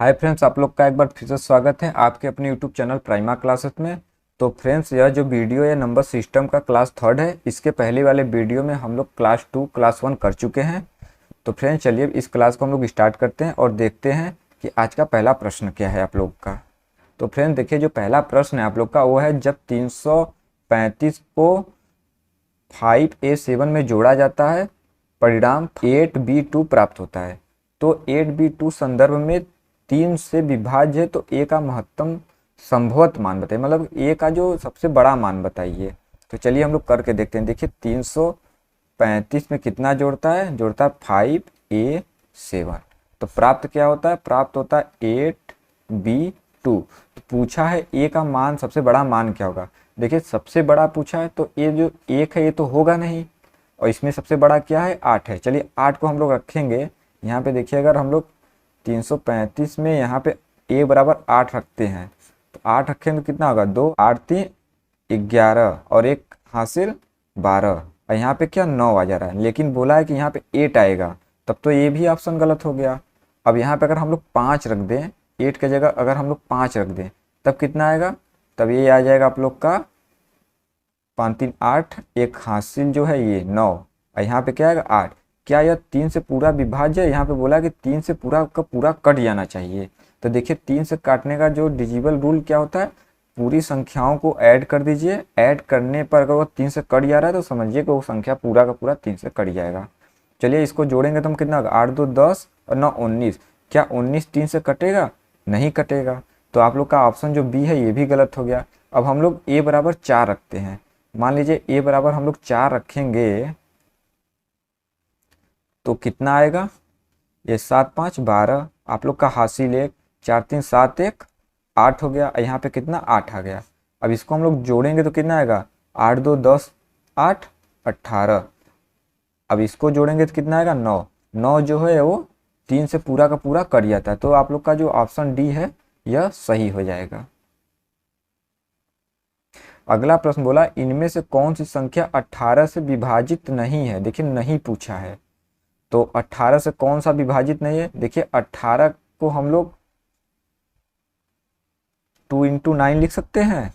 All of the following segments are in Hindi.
हाय फ्रेंड्स, आप लोग का एक बार फिर से स्वागत है आपके अपने यूट्यूब चैनल प्राइमा क्लासेस में। तो फ्रेंड्स, यह जो वीडियो है नंबर सिस्टम का क्लास थर्ड है। इसके पहले वाले वीडियो में हम लोग क्लास टू क्लास वन कर चुके हैं। तो फ्रेंड्स, चलिए इस क्लास को हम लोग स्टार्ट करते हैं और देखते हैं कि आज का पहला प्रश्न क्या है आप लोग का। तो फ्रेंड्स देखिए, जो पहला प्रश्न है आप लोग का वो है, जब 335 को 5A7 में जोड़ा जाता है परिणाम 8B2 प्राप्त होता है। तो 8B2 संदर्भ में 3 से विभाज्य है, तो ए का महत्तम संभवत मान बताइए, मतलब ए का जो सबसे बड़ा मान बताइए। तो चलिए हम लोग करके देखते हैं। देखिए 335 में कितना जोड़ता है, जोड़ता है 5A7। तो प्राप्त क्या होता है, प्राप्त होता है 8B2। तो पूछा है ए का मान, सबसे बड़ा मान क्या होगा। देखिए सबसे बड़ा पूछा है तो ये जो एक है ये तो होगा नहीं, और इसमें सबसे बड़ा क्या है, 8 है। चलिए 8 को हम लोग रखेंगे यहाँ पे। देखिए अगर हम लोग 335 में यहाँ पे ए बराबर 8 रखते हैं तो 8 रखेंगे तो कितना होगा, 2 8 3 11 और एक हासिल 12, और यहाँ पे क्या 9 आ जा रहा है, लेकिन बोला है कि यहाँ पे 8 आएगा, तब तो ये भी ऑप्शन गलत हो गया। अब यहाँ पे अगर हम लोग 5 रख दें, 8 की जगह अगर हम लोग 5 रख दें तब कितना आएगा, तब ये आ जाएगा आप लोग का 5 3 8, एक हासिल जो है ये 9, और यहाँ पे क्या आएगा 8। क्या यह 3 से पूरा विभाज्य है, यहाँ पे बोला कि 3 से पूरा का पूरा कट जाना चाहिए। तो देखिए 3 से काटने का जो डिजिबल रूल क्या होता है, पूरी संख्याओं को ऐड कर दीजिए। ऐड करने पर अगर वो 3 से कट जा रहा है तो समझिए कि वो संख्या पूरा का पूरा 3 से कट जाएगा। चलिए इसको जोड़ेंगे तो हम कितना होगा, 8 2 10 और 9 19। क्या 19 3 से कटेगा, नहीं कटेगा। तो आप लोग का ऑप्शन जो बी है ये भी गलत हो गया। अब हम लोग ए बराबर 4 रखते हैं। मान लीजिए ए बराबर हम लोग 4 रखेंगे तो कितना आएगा, ये 7 5 12, आप लोग का हासिल 1, 4 3 7 1 8 हो गया। यहाँ पे कितना 8 आ गया। अब इसको हम लोग जोड़ेंगे तो कितना आएगा, 8 2 10 8 18। अब इसको जोड़ेंगे तो कितना आएगा 9। 9 जो है वो 3 से पूरा का पूरा कट जाता है। तो आप लोग का जो ऑप्शन डी है यह सही हो जाएगा। अगला प्रश्न बोला, इनमें से कौन सी संख्या 18 से विभाजित नहीं है। देखिए नहीं पूछा है, तो 18 से कौन सा विभाजित नहीं है। देखिए 18 को हम लोग 2 इंटू 9 लिख सकते हैं।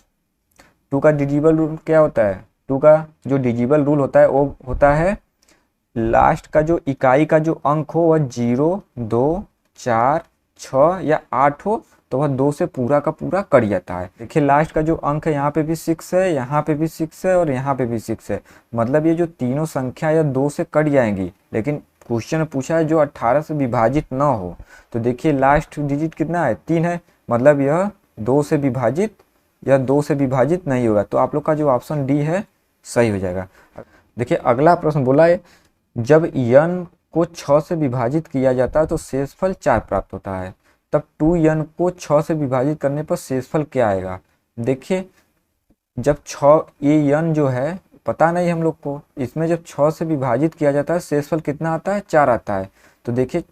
2 का डिजिबल रूल क्या होता है, 2 का जो डिजिबल रूल होता है वो होता है लास्ट का जो इकाई का जो अंक हो वह 0 2 4 6 या 8 हो तो वह 2 से पूरा का पूरा कट जाता है। देखिए लास्ट का जो अंक है यहाँ पे भी 6 है, यहाँ पे भी 6 है और यहाँ पे भी 6 है, मतलब ये जो तीनों संख्या या 2 से कट जाएंगी। लेकिन क्वेश्चन में पूछा है जो 18 से विभाजित ना हो। तो देखिए लास्ट डिजिट कितना है, 3 है, मतलब यह 2 से विभाजित, यह 2 से विभाजित नहीं होगा। तो आप लोग का जो ऑप्शन डी है सही हो जाएगा। देखिए अगला प्रश्न बोला है, जब n को 6 से विभाजित किया जाता है तो शेषफल 4 प्राप्त होता है, तब 2n को 6 से विभाजित करने पर शेषफल क्या आएगा। देखिए जब 6 ये n जो है पता नहीं हम लोग को, इसमें जब 6 से विभाजित किया जाता है शेषफल कितना आता है, 4 आता है। तो देखिए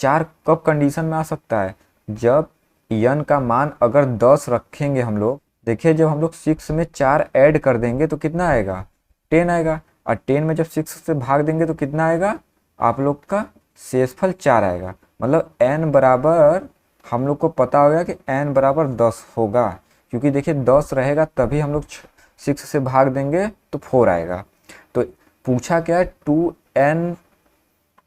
4 कब कंडीशन में आ सकता है, जब n का मान अगर 10 रखेंगे हम लोग। देखिए जब हम लोग 6 में 4 ऐड कर देंगे तो कितना आएगा, 10 आएगा, और 10 में जब 6 से भाग देंगे तो कितना आएगा, आप लोग का शेषफल 4 आएगा। मतलब n बराबर हम लोग को पता होगा कि n बराबर 10 होगा, क्योंकि देखिए 10 रहेगा तभी हम लोग 6 से भाग देंगे तो 4 आएगा। तो पूछा क्या है, 2n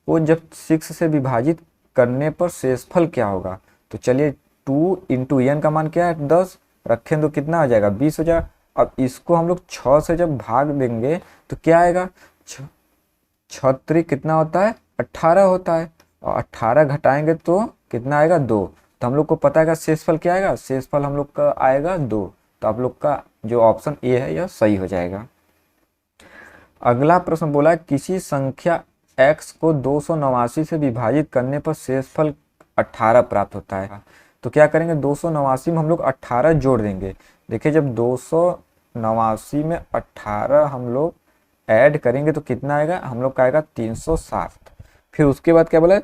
को जब 6 से विभाजित करने पर शेषफल क्या होगा। तो चलिए 2 इंटू एन का मान क्या है, 10 रखें तो कितना आ जाएगा, 20 हो जाएगा। अब इसको हम लोग 6 से जब भाग देंगे तो क्या आएगा, 6 कितना होता है, 18 होता है, और 18 घटाएंगे तो कितना आएगा, 2। तो हम लोग को पता है शेषफल क्या आएगा, शेषफल हम लोग का आएगा 2। तो आप लोग का जो ऑप्शन ए है यह सही हो जाएगा। अगला प्रश्न बोला, किसी संख्या x को 289 से विभाजित करने पर शेषफल 18 प्राप्त होता है। तो क्या करेंगे, 289 में हम लोग 18 जोड़ देंगे। देखिए जब 289 में 18 हम लोग ऐड करेंगे तो कितना आएगा, हम लोग का आएगा 360। फिर उसके बाद क्या बोला,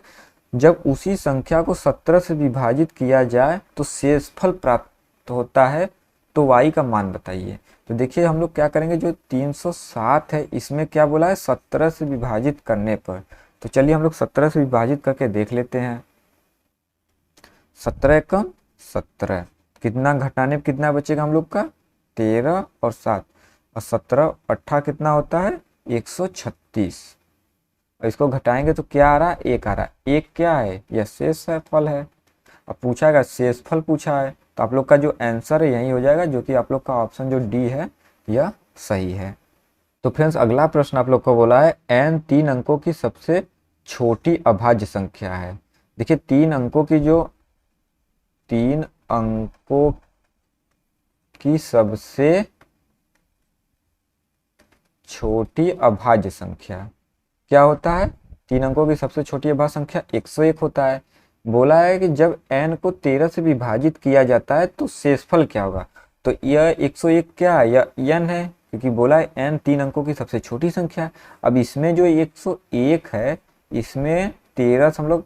जब उसी संख्या को 17 से विभाजित किया जाए तो शेषफल प्राप्त होता है, तो y का मान बताइए। तो देखिए हम लोग क्या करेंगे, जो 307 है इसमें क्या बोला है, 17 से विभाजित करने पर। तो चलिए हम लोग 17 से विभाजित करके देख लेते हैं। 17 कम 17, कितना घटाने पे कितना बचेगा हम लोग का 13 और 7, और 17 8 कितना होता है 136। और इसको घटाएंगे तो क्या आ रहा है 1 आ रहा है। 1 क्या है, यह शेष फल है। अब पूछा गया शेष फल पूछा है, तो आप लोग का जो आंसर है यही हो जाएगा, जो कि आप लोग का ऑप्शन जो डी है यह सही है। तो फ्रेंड्स अगला प्रश्न आप लोग को बोला है n 3 अंकों की सबसे छोटी अभाज्य संख्या है। देखिए 3 अंकों की जो 3 अंकों की सबसे छोटी अभाज्य संख्या क्या होता है, 3 अंकों की सबसे छोटी अभाज्य संख्या 101 होता है। बोला है कि जब n को 13 से विभाजित किया जाता है तो शेषफल क्या होगा। तो यह 101 क्या है, यह n है, क्योंकि बोला है n 3 अंकों की सबसे छोटी संख्या है। अब इसमें जो 101 है, इसमें 13 से हम लोग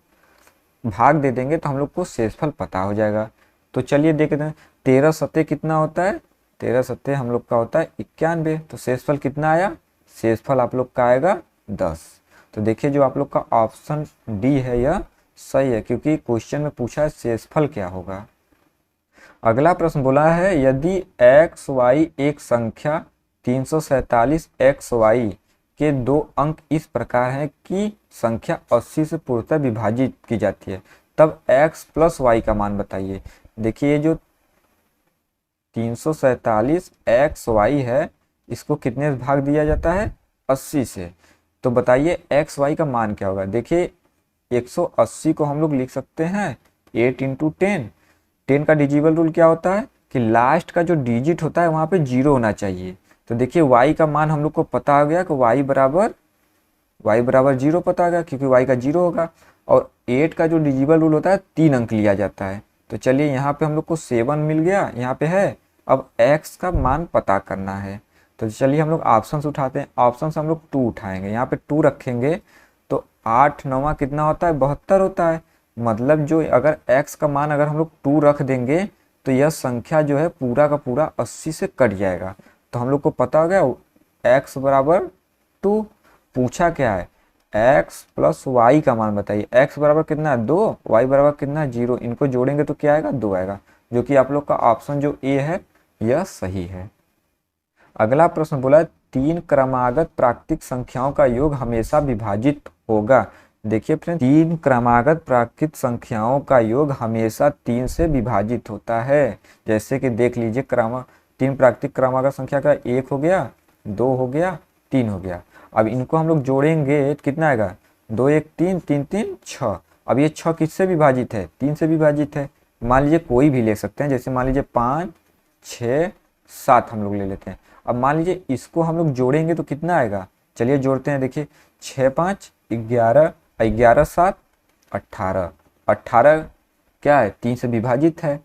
भाग दे देंगे तो हम लोग को शेषफल पता हो जाएगा। तो चलिए देखते हैं 13 सत्ते कितना होता है, 13 सत्ते हम लोग का होता है 91। तो शेषफल कितना आया, शेषफल आप लोग का आएगा 10। तो देखिए जो आप लोग का ऑप्शन डी है यह सही है, क्योंकि क्वेश्चन में पूछा है शेषफल क्या होगा। अगला प्रश्न बोला है यदि एक्स वाई एक संख्या 347 एक्स वाई के दो अंक इस प्रकार हैं कि संख्या 80 से पूर्णतः विभाजित की जाती है, तब x प्लस वाई का मान बताइए। देखिए जो 347 एक्स वाई है, इसको कितने से भाग दिया जाता है 80 से। तो बताइए एक्स वाई का मान क्या होगा। देखिए 180 को हम लोग लिख सकते हैं 8 इंटू 10। 10 का डिजिबल रूल क्या होता है कि लास्ट का जो डिजिट होता है वहाँ पे 0 होना चाहिए। तो देखिए y का मान हम लोग को पता हो गया कि y बराबर 0 पता हो गया, क्योंकि y का 0 होगा। और 8 का जो डिजिबल रूल होता है 3 अंक लिया जाता है। तो चलिए यहाँ पे हम लोग को 7 मिल गया, यहाँ पे है। अब x का मान पता करना है, तो चलिए हम लोग ऑप्शंस उठाते हैं। ऑप्शन हम लोग 2 उठाएंगे, यहाँ पे 2 रखेंगे तो 8 9 कितना होता है 72 होता है। मतलब जो अगर x का मान अगर हम लोग 2 रख देंगे तो यह संख्या जो है पूरा का पूरा 80 से कट जाएगा। तो हम लोग को पता हो गया x बराबर 2। पूछा क्या है x प्लस वाई का मान बताइए। x बराबर कितना है 2, y बराबर कितना है 0। इनको जोड़ेंगे तो क्या आएगा 2 आएगा, जो कि आप लोग का ऑप्शन जो ए है यह सही है। अगला प्रश्न बोला है 3 क्रमागत प्राकृतिक संख्याओं का योग हमेशा विभाजित होगा। देखिए फ्रेंड 3 क्रमागत प्राकृतिक संख्याओं का योग हमेशा 3 से विभाजित होता है। जैसे कि देख लीजिए 3 प्राकृतिक क्रमागत संख्या का 1 हो गया, 2 हो गया, 3 हो गया। अब इनको हम लोग जोड़ेंगे तो कितना आएगा 2 1 3 3 3 6। अब ये 6 किससे विभाजित है 3 से विभाजित है। मान लीजिए कोई भी ले सकते हैं, जैसे मान लीजिए 5 6 7 हम लोग ले लेते हैं। अब मान लीजिए इसको हम लोग जोड़ेंगे तो कितना आएगा, चलिए जोड़ते हैं। देखिए 6 5 11 11 7 18। 18 क्या है 3 से विभाजित है।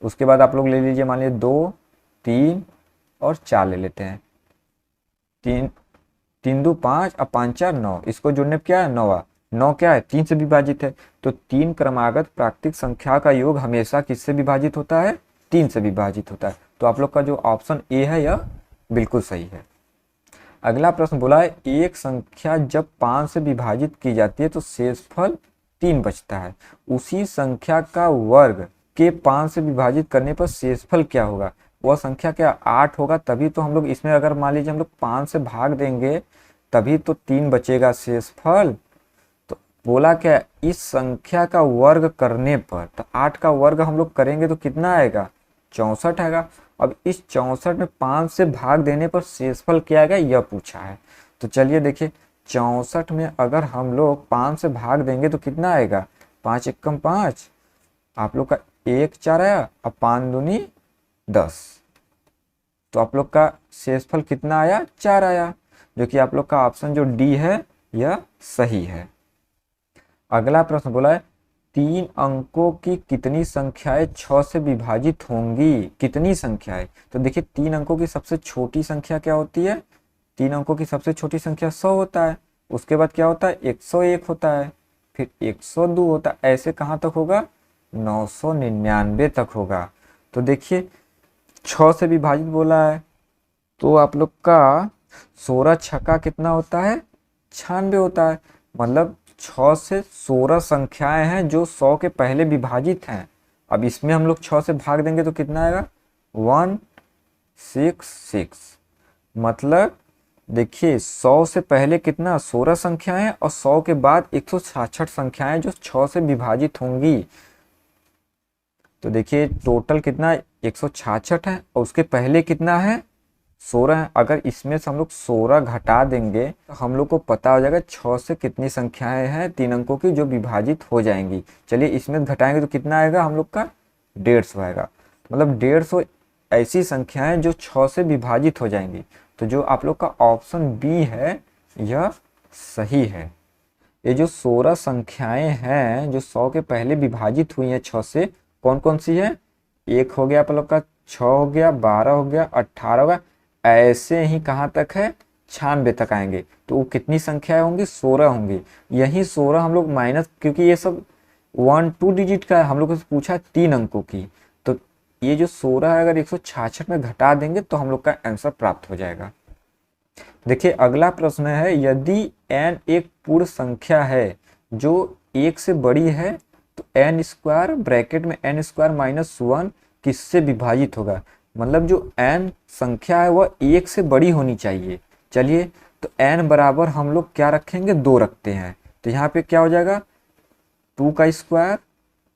उसके बाद आप लोग ले लीजिए मान लीजिए 2 3 और 4 ले लेते हैं। 3 3 2 5 और 5 4 9, इसको जोड़ने पर क्या है 9। 9 क्या है 3 से विभाजित है। तो 3 क्रमागत प्राकृतिक संख्या का योग हमेशा किससे विभाजित होता है 3 से विभाजित होता है। तो आप लोग का जो ऑप्शन ए है यह बिल्कुल सही है। अगला प्रश्न बोला है एक संख्या जब 5 से विभाजित की जाती है तो शेषफल 3 बचता है। उसी संख्या का वर्ग के 5 से विभाजित करने पर शेषफल क्या होगा। वह संख्या क्या 8 होगा। तभी तो हम लोग इसमें अगर मान लीजिए हम लोग 5 से भाग देंगे तभी तो 3 बचेगा शेषफल। तो बोला क्या इस संख्या का वर्ग करने पर, तो 8 का वर्ग हम लोग करेंगे तो कितना आएगा 64 आएगा। अब इस 64 में 5 से भाग देने पर शेषफल क्या आएगा यह पूछा है। तो चलिए देखिए 64 में अगर हम लोग 5 से भाग देंगे तो कितना आएगा 5 एकम 5, आप लोग का 1 4 आया और 5 दूनी 10। तो आप लोग का शेषफल कितना आया 4 आया, जो कि आप लोग का ऑप्शन जो डी है यह सही है। अगला प्रश्न बोला है 3 अंकों की कितनी संख्याएं 6 से विभाजित होंगी। कितनी संख्याएं, तो देखिए 3 अंकों की सबसे छोटी संख्या क्या होती है 3 अंकों की सबसे छोटी संख्या 100 होता है। उसके बाद क्या होता है 101 होता है, फिर 102 होता है। ऐसे कहाँ तक होगा 999 तक होगा। तो देखिए 6 से विभाजित बोला है तो आप लोग का 16 छक्का कितना होता है 96 होता है। मतलब 6 से 16 संख्याएं हैं जो 100 के पहले विभाजित हैं अब इसमें हम लोग 6 से भाग देंगे तो कितना आएगा 166। मतलब देखिए 100 से पहले कितना 16 संख्याएं और 100 के बाद 166 संख्याएं जो 6 से विभाजित होंगी। तो देखिए टोटल कितना 166 है और उसके पहले कितना है 16 है। अगर इसमें से हम लोग 16 घटा देंगे तो हम लोग को पता हो जाएगा 6 से कितनी संख्याएं हैं 3 अंकों की जो विभाजित हो जाएंगी। चलिए इसमें घटाएंगे तो कितना आएगा हम लोग का 150 आएगा। मतलब 150 ऐसी संख्याएं जो 6 से विभाजित हो जाएंगी। तो जो आप लोग का ऑप्शन बी है यह सही है। ये जो 16 संख्याएं हैं जो 100 के पहले विभाजित हुई हैं 6 से, कौन कौन सी है? 1 हो गया आप लोग का, 6 हो गया, 12 हो गया, 18 हो गया, ऐसे ही कहाँ तक है 96 तक आएंगे। तो वो कितनी संख्याएं होंगी 16 होंगी। यही 16 हम लोग माइनस, क्योंकि ये सब 1-2 डिजिट का है, हम लोग से पूछा 3 अंकों की। तो ये जो 16 है अगर 166 में घटा देंगे तो हम लोग का आंसर प्राप्त हो जाएगा। देखिए अगला प्रश्न है, यदि n एक पूर्ण संख्या है जो 1 से बड़ी है तो n स्क्वायर ब्रैकेट में n स्क्वायर माइनस 1 किससे विभाजित होगा? मतलब जो n संख्या है वह 1 से बड़ी होनी चाहिए। चलिए तो n बराबर हम लोग क्या रखेंगे 2 रखते हैं। तो यहाँ पे क्या हो जाएगा 2 का स्क्वायर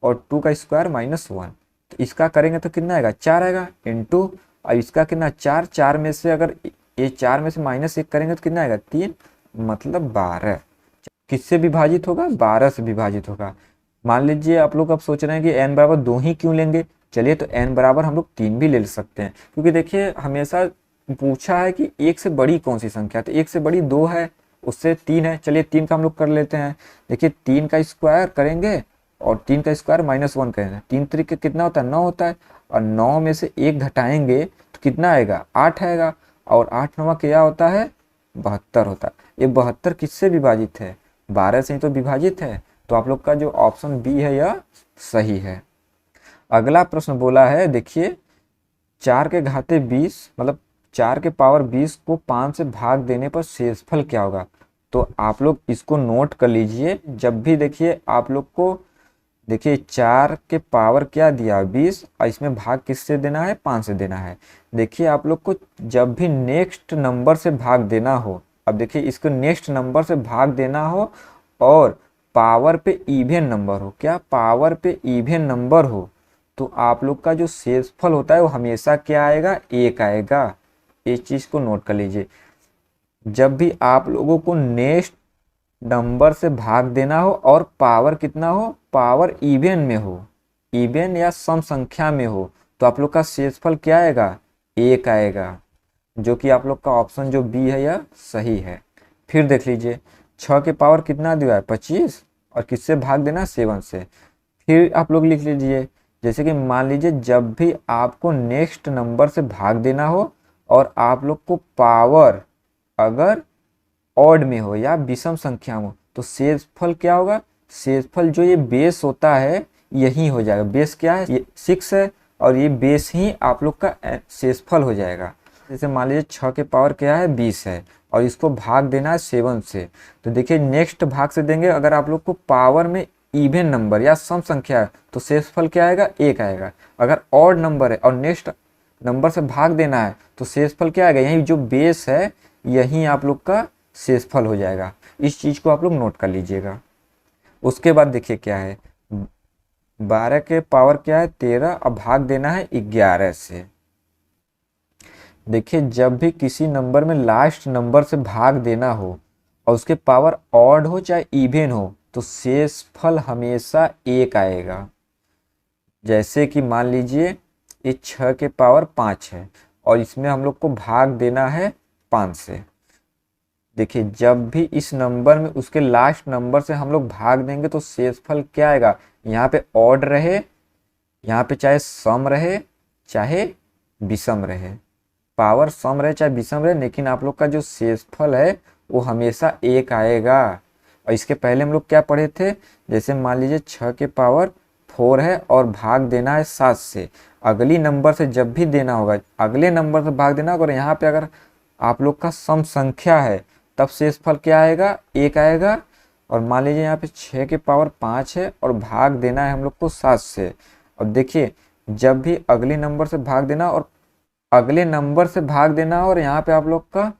और 2 का स्क्वायर माइनस 1। तो इसका करेंगे तो कितना आएगा 4 आएगा इंटू, अब इसका कितना 4, 4 में से अगर ये 4 में से -1 करेंगे तो कितना आएगा 3, मतलब 12। किससे विभाजित होगा 12 से विभाजित होगा। मान लीजिए आप लोग अब सोच रहे हैं कि n बराबर 2 ही क्यों लेंगे। चलिए तो n बराबर हम लोग 3 भी ले सकते हैं, क्योंकि देखिए हमेशा पूछा है कि 1 से बड़ी कौन सी संख्या, तो 1 से बड़ी 2 है, उससे 3 है। चलिए 3 का हम लोग कर लेते हैं। देखिए 3 का स्क्वायर करेंगे और 3 का स्क्वायर माइनस 1 करेंगे, 3 तरीके कितना होता है 9 होता है, और 9 में से 1 घटाएंगे तो कितना आएगा 8 आएगा, और 8 9 क्या होता है 72 होता है। ये 72 किससे विभाजित है 12 से ही तो विभाजित है। तो आप लोग का जो ऑप्शन बी है यह सही है। अगला प्रश्न बोला है, देखिए 4 के घाते 20 मतलब 4 के पावर 20 को 5 से भाग देने पर शेषफल क्या होगा? तो आप लोग इसको नोट कर लीजिए। जब भी देखिए आप लोग को देखिए 4 के पावर क्या दिया 20 और इसमें भाग किससे देना है 5 से देना है। देखिए आप लोग को जब भी नेक्स्ट नंबर से भाग देना हो, अब देखिए इसको नेक्स्ट नंबर से भाग देना हो और पावर पे इवन नंबर हो, क्या पावर पे इवन नंबर हो, तो आप लोग का जो शेषफल होता है वो हमेशा क्या आएगा 1 आएगा। इस चीज को नोट कर लीजिए। जब भी आप लोगों को नेक्स्ट नंबर से भाग देना हो और पावर कितना हो, पावर इवन में हो, इवन या सम संख्या में हो, तो आप लोग का शेषफल क्या आएगा 1 आएगा, जो कि आप लोग का ऑप्शन जो बी है यह सही है। फिर देख लीजिए 6 के पावर कितना दिया है 25 और किससे भाग देना 7 से। फिर आप लोग लिख लीजिए, जैसे कि मान लीजिए जब भी आपको नेक्स्ट नंबर से भाग देना हो और आप लोग को पावर अगर ऑड में हो या विषम संख्या में, तो शेषफल क्या होगा, शेषफल जो ये बेस होता है यही हो जाएगा। बेस क्या है ये 6 है और ये बेस ही आप लोग का शेषफल हो जाएगा। जैसे मान लीजिए 6 के पावर क्या है 20 है और इसको भाग देना है 7 से, तो देखिए नेक्स्ट भाग से देंगे अगर आप लोग को पावर में इवन नंबर या सम संख्या है तो शेषफल क्या आएगा 1 आएगा। अगर ऑड नंबर है और नेक्स्ट नंबर से भाग देना है तो शेषफल क्या आएगा, यही जो बेस है यही आप लोग का शेषफल हो जाएगा। इस चीज को आप लोग नोट कर लीजिएगा। उसके बाद देखिए क्या है 12 के पावर क्या है 13 और भाग देना है 11 से। देखिए जब भी किसी नंबर में लास्ट नंबर से भाग देना हो और उसके पावर ऑड हो चाहे इवन हो तो शेषफल हमेशा 1 आएगा। जैसे कि मान लीजिए ये 6 के पावर 5 है और इसमें हम लोग को भाग देना है 5 से। देखिए जब भी इस नंबर में उसके लास्ट नंबर से हम लोग भाग देंगे तो शेषफल क्या आएगा, यहाँ पे ऑड रहे, यहाँ पे चाहे सम रहे चाहे विषम रहे, पावर सम रहे चाहे विषम रहे, लेकिन आप लोग का जो शेषफल है वो हमेशा 1 आएगा। और इसके पहले हम लोग क्या पढ़े थे, जैसे मान लीजिए 6 के पावर 4 है और भाग देना है 7 से। अगली नंबर से जब भी देना होगा अगले नंबर से भाग देना होगा, और यहाँ पे अगर आप लोग का सम संख्या है तब शेषफल क्या आएगा 1 आएगा। और मान लीजिए यहाँ पे 6 के पावर 5 है और भाग देना है हम लोग को 7 से। अब देखिए, जब भी अगले नंबर से भाग देना और अगले नंबर से भाग देना और यहाँ पे आप लोग का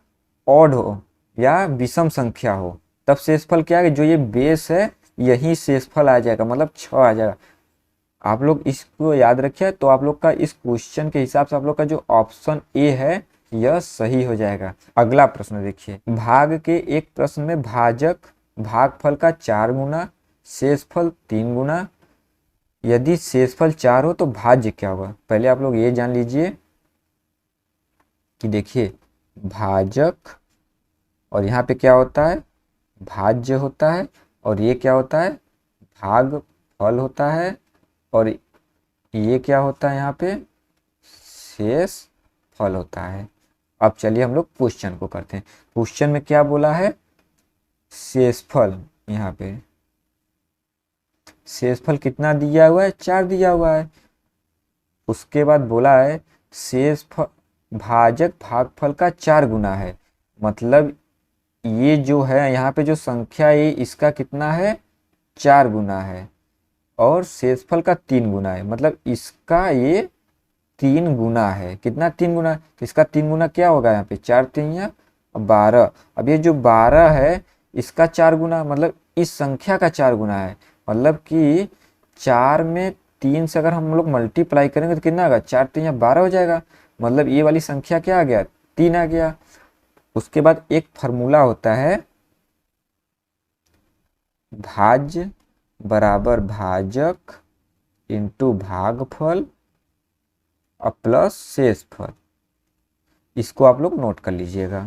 ऑड हो या विषम संख्या हो, तब शेषफल क्या है, जो ये बेस है यही शेषफल आ जाएगा, मतलब 6 आ जाएगा। आप लोग इसको याद रखिए। तो आप लोग का इस क्वेश्चन के हिसाब से आप लोग का जो ऑप्शन ए है यह सही हो जाएगा। अगला प्रश्न देखिए, भाग के एक प्रश्न में भाजक भागफल का 4 गुना, शेषफल 3 गुना, यदि शेषफल 4 हो तो भाज्य क्या होगा। पहले आप लोग ये जान लीजिए कि देखिए, भाजक और यहाँ पे क्या होता है, भाज्य होता है, और ये क्या होता है, भागफल होता है, और ये क्या होता है, यहाँ पे शेष फल होता है। अब चलिए हम लोग क्वेश्चन को करते हैं। क्वेश्चन में क्या बोला है, शेषफल, यहाँ पे शेषफल कितना दिया हुआ है, 4 दिया हुआ है। उसके बाद बोला है शेषफल भाजक भागफल का 4 गुना है, मतलब ये जो है यहाँ पे जो संख्या है इसका कितना है, 4 गुना है, और शेषफल का 3 गुना है, मतलब इसका ये 3 गुना है। कितना 3 गुना, तो इसका 3 गुना क्या होगा, यहाँ पे 4 3 या 12। अब ये जो 12 है इसका 4 गुना, मतलब इस संख्या का 4 गुना है, मतलब कि 4 में 3 से अगर हम लोग मल्टीप्लाई करेंगे तो कितना आएगा, 4 3 या 12 हो जाएगा, मतलब ये वाली संख्या क्या आ गया, 3 आ गया। उसके बाद एक फार्मूला होता है, भाज्य बराबर भाजक इंटू भागफल प्लस शेषफल। इसको आप लोग नोट कर लीजिएगा।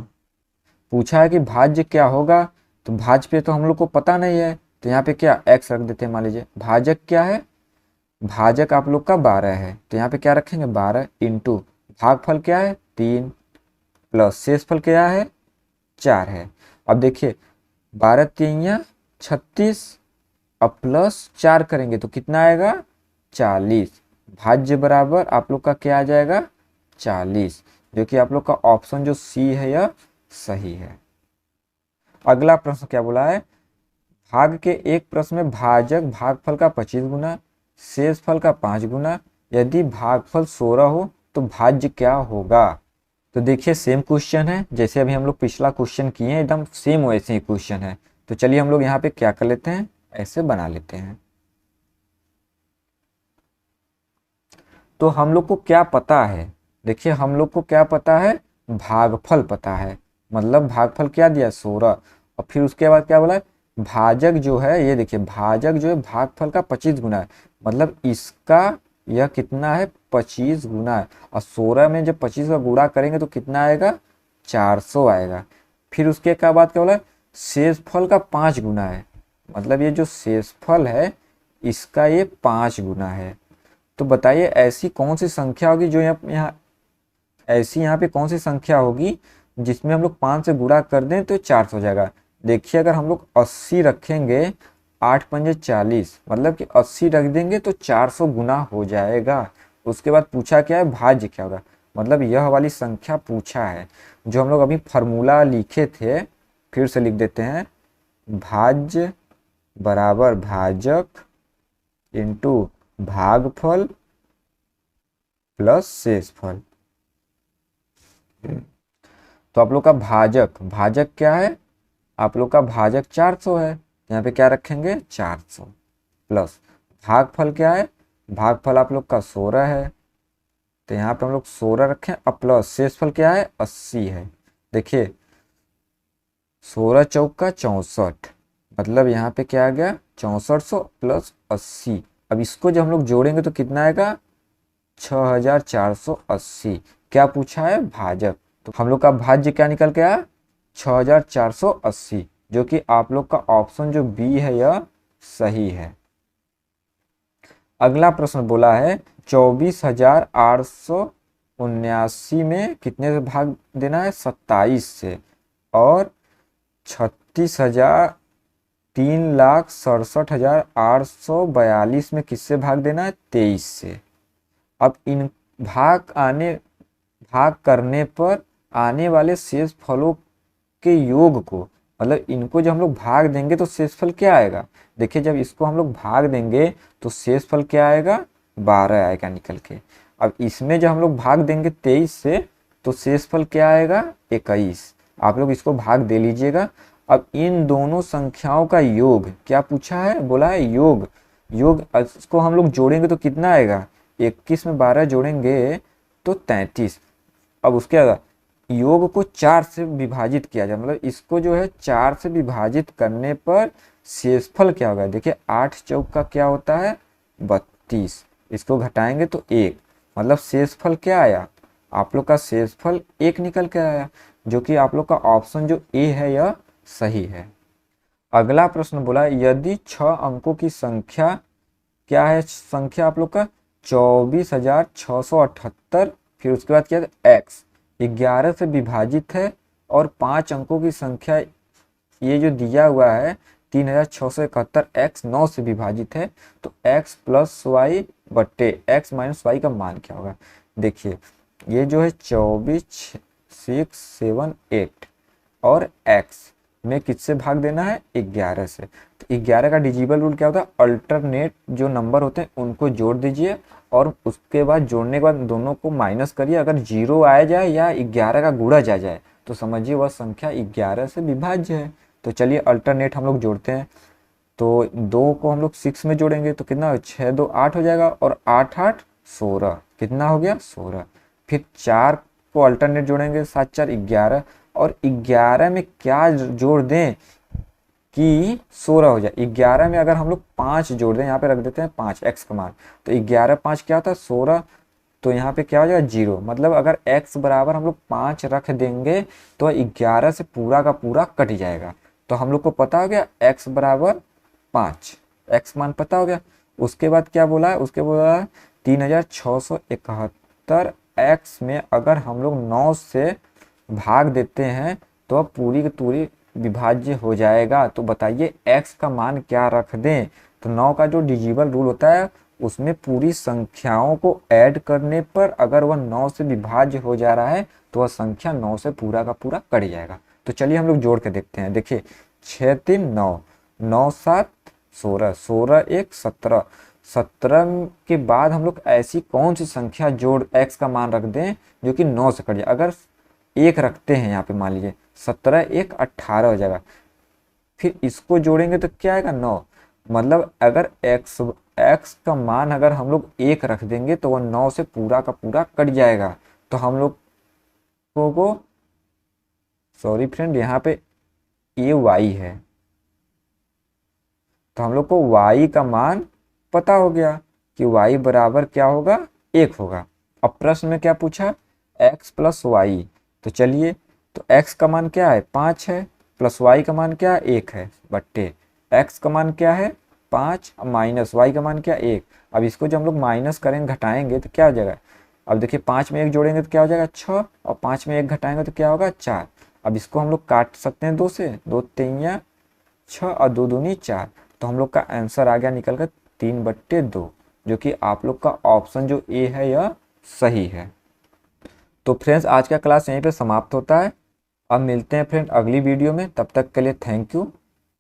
पूछा है कि भाज्य क्या होगा, तो भाज्य पे तो हम लोग को पता नहीं है, तो यहाँ पे क्या x रख देते हैं। मान लीजिए भाजक क्या है, भाजक आप लोग का 12 है, तो यहाँ पे क्या रखेंगे 12 इंटू भागफल क्या है 3 प्लस शेषफल क्या है 4 है। अब देखिए 12 3 या 36, अब प्लस 4 करेंगे तो कितना आएगा 40। भाज्य बराबर आप लोग का क्या आ जाएगा 40, जो कि आप लोग का ऑप्शन जो सी है यह सही है। अगला प्रश्न क्या बोला है, भाग के एक प्रश्न में भाजक भागफल का 25 गुना, शेषफल का 5 गुना, यदि भागफल 16 हो तो भाज्य क्या होगा। तो देखिए सेम क्वेश्चन है, जैसे अभी हम लोग पिछला क्वेश्चन किए हैं एकदम सेम वैसे ही क्वेश्चन है। तो चलिए हम लोग यहाँ पे क्या कर लेते हैं, ऐसे बना लेते हैं। तो हम लोग को क्या पता है, देखिए हम लोग को क्या पता है, भागफल पता है, मतलब भागफल क्या दिया 16, और फिर उसके बाद क्या बोला है, भाजक जो है, ये देखिए भाजक जो है भागफल का 25 गुना है, मतलब इसका यह कितना है 25 गुना है, और 16 में जब 25 का गुणा करेंगे तो कितना आएगा 400 आएगा। फिर उसके क्या बात क्या बोला है, शेषफल का 5 गुना है, मतलब ये जो शेषफल है इसका ये 5 गुना है। तो बताइए ऐसी कौन सी संख्या होगी जो यहाँ ऐसी यहाँ पे कौन सी संख्या होगी जिसमें हम लोग 5 से गुणा कर दें तो 400 हो जाएगा। देखिए अगर हम लोग 80 रखेंगे, 8 पंजे 40, मतलब कि 80 रख देंगे तो 400 गुना हो जाएगा। उसके बाद पूछा क्या है, भाज्य क्या होगा, मतलब यह वाली संख्या पूछा है जो हम लोग अभी फार्मूला लिखे थे, फिर से लिख देते हैं, भाज्य बराबर भाजक इंटू भागफल प्लस शेषफल। तो आप लोग का भाजक, भाजक क्या है, आप लोग का भाजक 400 है, यहाँ पे क्या रखेंगे 400 प्लस भागफल क्या है, भागफल आप लोग का 16 है, तो यहाँ पे हम लोग 16 रखें, अब प्लस शेषफल क्या है 80 है। देखिए 16 चौका 64, मतलब यहाँ पे क्या आ गया 6400 प्लस 80। अब इसको जब हम लोग जोड़ेंगे तो कितना आएगा 6480। क्या पूछा है भाजक, तो हम लोग का भाज्य क्या निकल के आया 6480, जो कि आप लोग का ऑप्शन जो बी है यह सही है। अगला प्रश्न बोला है 24,879 में कितने से भाग देना है 27 से, और 36,03,67,842 में किससे भाग देना है 23 से। अब इन भाग करने पर आने वाले शेष फलों के योग को, मतलब इनको जब हम लोग भाग देंगे तो शेषफल क्या आएगा। देखिए जब इसको हम लोग भाग देंगे तो शेषफल क्या आएगा 12 आएगा निकल के। अब इसमें जब हम लोग भाग देंगे 23 से तो शेषफल क्या आएगा 21। आप लोग इसको भाग दे लीजिएगा। अब इन दोनों संख्याओं का योग क्या पूछा है, बोला है योग। योग इसको हम लोग जोड़ेंगे तो कितना आएगा, 21 में 12 जोड़ेंगे तो 33। अब उसके बाद योग को 4 से विभाजित किया जाए, मतलब इसको जो है 4 से विभाजित करने पर शेषफल क्या होगा। देखिए 8 चौक का क्या होता है 32, इसको घटाएंगे तो 1, मतलब शेषफल क्या आया, आप लोग का शेषफल 1 निकल के आया, जो कि आप लोग का ऑप्शन जो ए है यह सही है। अगला प्रश्न बोला यदि 6 अंकों की संख्या क्या है, संख्या आप लोग का 24,678, फिर उसके बाद क्या है एक्स 11 से विभाजित है और 5 अंकों की संख्या ये जो दिया हुआ है 3,671 एक्स 9 से विभाजित है, तो एक्स प्लस वाई बट्टे एक्स माइनस वाई का मान क्या होगा। देखिए ये जो है 24,678 और एक्स में किससे भाग देना है 11 से। तो 11 का डिजिबल रूल क्या होता है, अल्टरनेट जो नंबर होते हैं उनको जोड़ दीजिए और उसके बाद जोड़ने के बाद दोनों को माइनस करिए। अगर 0 आ जाए या 11 का गुणा जा जाए तो समझिए वह संख्या 11 से विभाज्य है। तो चलिए अल्टरनेट हम लोग जोड़ते हैं। तो 2 को हम लोग 6 में जोड़ेंगे तो कितना 6 2 8 हो जाएगा और 8 8 16, कितना हो गया 16। फिर 4 को अल्टरनेट जोड़ेंगे 7 4 11 और 11 में क्या जोड़ दें कि 16 हो जाए। 11 में अगर हम लोग 5 जोड़ दें, यहाँ पे रख देते हैं 5 एक्स का मान, तो 11 5 क्या होता है 16, तो यहाँ पे क्या हो जाएगा 0। मतलब अगर x बराबर हम लोग 5 रख देंगे तो 11 से पूरा का पूरा कट जाएगा। तो हम लोग को पता हो गया x बराबर 5, x मान पता हो गया। उसके बाद क्या बोला है, उसके बोला है 3,671 x में अगर हम लोग 9 से भाग देते हैं तो पूरी की पूरी विभाज्य हो जाएगा। तो बताइए x का मान क्या रख दें। तो 9 का जो डिजिबल रूल होता है उसमें पूरी संख्याओं को ऐड करने पर अगर वह 9 से विभाज्य हो जा रहा है तो वह संख्या 9 से पूरा का पूरा कट जाएगा। तो चलिए हम लोग जोड़ के देखते हैं। देखिए 6 3 9, 9 7 16, 16 1 17, 17 के बाद हम लोग ऐसी कौन सी संख्या जोड़ x का मान रख दें जो कि 9 से कट जाए। अगर 1 रखते हैं यहाँ पे मान लीजिए 17 1 18 हो जाएगा, फिर इसको जोड़ेंगे तो क्या आएगा 9। मतलब अगर x का मान अगर हम लोग 1 रख देंगे तो वह 9 से पूरा का पूरा कट जाएगा। तो हम लोग को सॉरी फ्रेंड यहाँ पे ये y है, तो हम लोग को y का मान पता हो गया कि y बराबर क्या होगा 1 होगा। अब प्रश्न में क्या पूछा x प्लस वाई, तो चलिए तो x का मान क्या है 5 है, प्लस y का मान क्या है 1 है, बट्टे x का मान क्या है 5 माइनस y का मान क्या 1। अब इसको जब हम लोग माइनस करेंगे घटाएंगे तो क्या हो जाएगा। अब देखिए 5 में 1 जोड़ेंगे तो क्या हो जाएगा 6 और 5 में 1 घटाएंगे तो क्या होगा 4। अब इसको हम लोग काट सकते हैं 2 से, 2 3 6 और 2 दूनी 4। तो हम लोग का आंसर आ गया निकल कर 3/2, जो कि आप लोग का ऑप्शन जो ए है यह सही है। तो फ्रेंड्स आज का क्लास यहीं पे समाप्त होता है। अब मिलते हैं फ्रेंड अगली वीडियो में, तब तक के लिए थैंक यू।